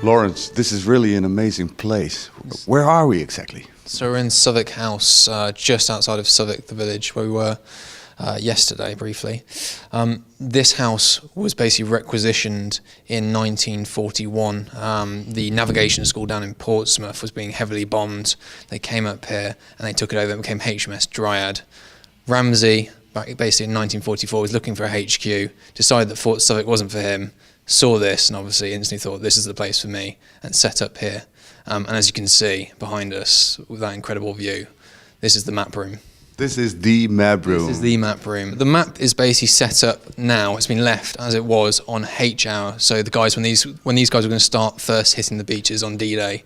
Lawrence, this is really an amazing place. Where are we exactly? So we're in Southwark House, just outside of Southwark, the village, where we were yesterday, briefly. This house was basically requisitioned in 1941. The navigation school down in Portsmouth was being heavily bombed. They came up here and they took it over and became HMS Dryad. Ramsay, basically in 1944, was looking for a HQ, decided that Fort Southwark wasn't for him, saw this and obviously instantly thought this is the place for me and set up here. And as you can see behind us with that incredible view, this is the map room. This is the map room. This is the map room. The map is basically set up now. It's been left as it was on H hour. So the guys, when these guys were going to start first hitting the beaches on D-Day,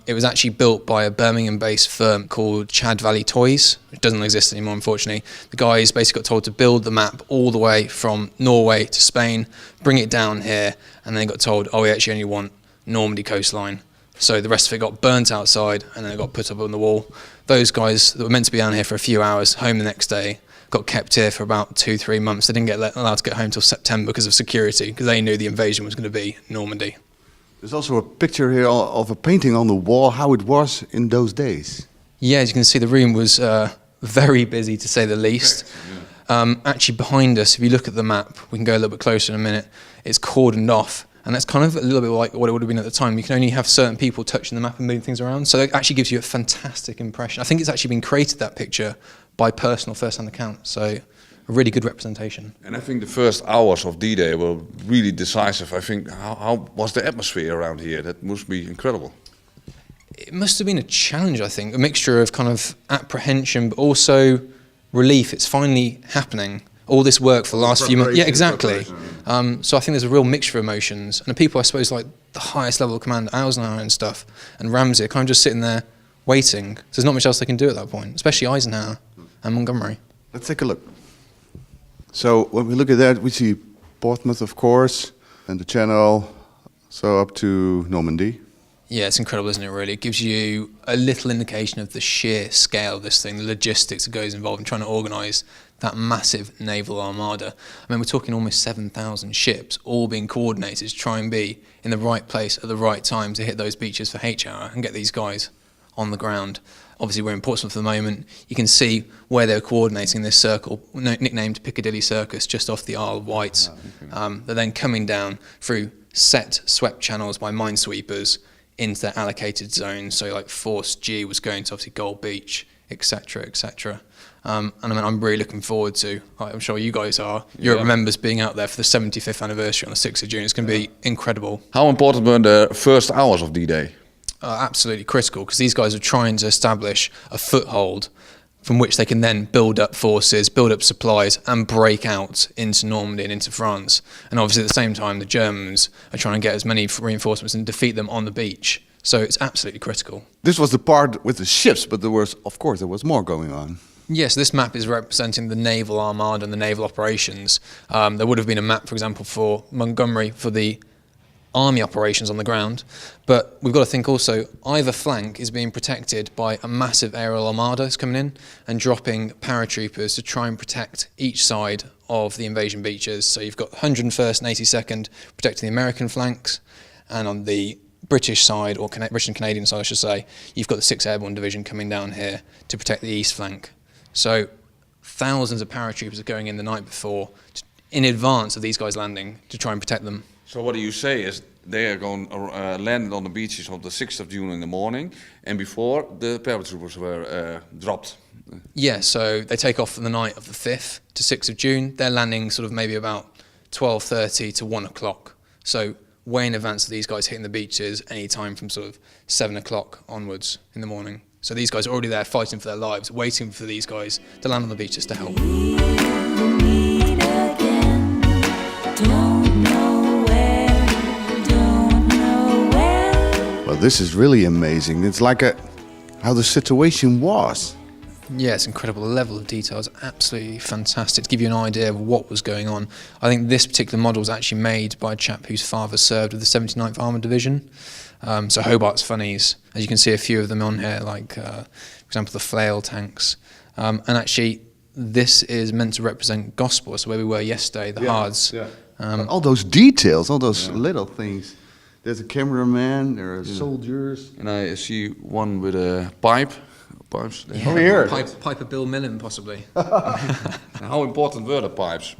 it was actually built by a Birmingham-based firm called Chad Valley Toys. It doesn't exist anymore, unfortunately. The guys basically got told to build the map all the way from Norway to Spain, bring it down here, and then got told, oh, we actually only want Normandy coastline. So the rest of it got burnt outside and then it got put up on the wall. Those guys that were meant to be down here for a few hours, home the next day, got kept here for about 2-3 months. They didn't get allowed to get home until September because of security, because they knew the invasion was going to be Normandy. There's also a picture here of a painting on the wall, how it was in those days. Yeah, as you can see, the room was very busy, to say the least. Actually, behind us, if you look at the map, we can go a little bit closer in a minute, it's cordoned off. And that's kind of a little bit like what it would have been at the time. You can only have certain people touching the map and moving things around. So it actually gives you a fantastic impression. I think it's actually been created, that picture, by personal first-hand account. So a really good representation. And I think the first hours of D-Day were really decisive. I think, how was the atmosphere around here? That must be incredible. It must have been a challenge, I think. A mixture of kind of apprehension, but also relief. It's finally happening. All this work for the last few months. Yeah, exactly. So I think there's a real mixture of emotions. And the people, I suppose, like the highest level of command, Eisenhower and stuff, and Ramsay, are kind of just sitting there waiting. So there's not much else they can do at that point, especially Eisenhower and Montgomery. Let's take a look. So when we look at that, we see Portsmouth, of course, and the Channel, so up to Normandy. Yeah, it's incredible, isn't it, really? It gives you a little indication of the sheer scale of this thing, the logistics that goes involved in trying to organise that massive naval armada. I mean, we're talking almost 7,000 ships, all being coordinated to try and be in the right place at the right time to hit those beaches for H hour and get these guys on the ground. Obviously, we're in Portsmouth at the moment. You can see where they're coordinating this circle, nicknamed Piccadilly Circus, just off the Isle of Wight. They're then coming down through set swept channels by minesweepers into their allocated zones. So like Force G was going to obviously Gold Beach, etc., etc. And I mean, I'm really looking forward to, I'm sure you guys are, Europe Remembers being out there for the 75th anniversary on the 6th of June. It's going to be incredible. How important were the first hours of D-Day? Absolutely critical, because these guys are trying to establish a foothold from which they can then build up forces, build up supplies, and break out into Normandy and into France. And obviously at the same time, the Germans are trying to get as many reinforcements and defeat them on the beach. So it's absolutely critical. This was the part with the ships, but there was, of course, there was more going on. Yes, this map is representing the naval armada and the naval operations. There would have been a map, for example, for Montgomery for the army operations on the ground, but we've got to think also either flank is being protected by a massive aerial armada that's coming in and dropping paratroopers to try and protect each side of the invasion beaches. So you've got 101st and 82nd protecting the American flanks, and on the British side, or British and Canadian side I should say, you've got the 6th Airborne Division coming down here to protect the east flank. So thousands of paratroopers are going in the night before, in advance of these guys landing, to try and protect them. So what do you say is they are going landed on the beaches on the 6th of June in the morning, and before the paratroopers were dropped. Yeah, so they take off for the night of the 5th to 6th of June. They're landing sort of maybe about 12:30 to 1 o'clock. So way in advance of these guys hitting the beaches, any time from sort of 7 o'clock onwards in the morning. So these guys are already there fighting for their lives, waiting for these guys to land on the beaches to help. Well, this is really amazing. It's like how the situation was. Yeah, it's incredible. The level of detail is absolutely fantastic. To give you an idea of what was going on, I think this particular model was actually made by a chap whose father served with the 79th Armoured Division. So Hobart's Funnies, as you can see a few of them on here, like, for example, the flail tanks. And actually, this is meant to represent Gosport, so where we were yesterday, the Hards. All those details, all those little things. There's a cameraman. There are soldiers. And I see one with a pipe. Pipes. Over here. Piper Bill Millen, possibly. How important were the pipes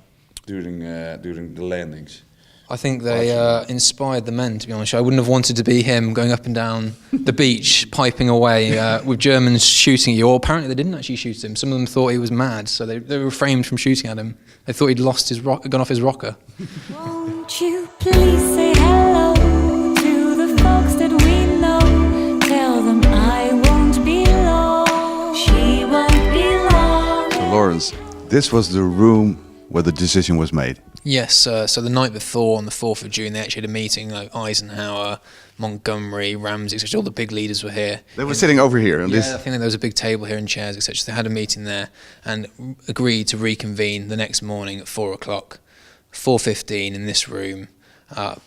during the landings? I think they inspired the men, to be honest. I wouldn't have wanted to be him going up and down the beach, piping away with Germans shooting at you. Or apparently they didn't actually shoot him. Some of them thought he was mad, so they refrained from shooting at him. They thought he'd gone off his rocker. Won't you please say hello to the folks that we know? Tell them I won't be long, she won't be long. So Lawrence, this was the room where the decision was made. Yes, so the night before, on the 4th of June, they actually had a meeting. Like Eisenhower, Montgomery, Ramsey, etc. All the big leaders were here. They were sitting over here. And I think there was a big table here and chairs, etc. So they had a meeting there and agreed to reconvene the next morning at 4 o'clock, 4:15 in this room.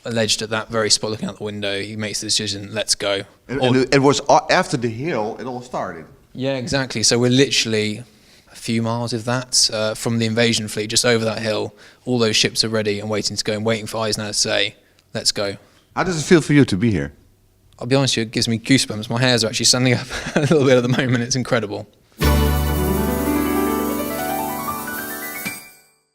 Alleged at that very spot, looking out the window, he makes the decision, let's go. And it was after the hill it all started. Yeah, exactly. So we're literally a few miles, if that, from the invasion fleet, just over that hill. All those ships are ready and waiting to go, and waiting for Eisenhower to say, let's go. How does it feel for you to be here? I'll be honest with you, it gives me goosebumps. My hairs are actually standing up a little bit at the moment. It's incredible.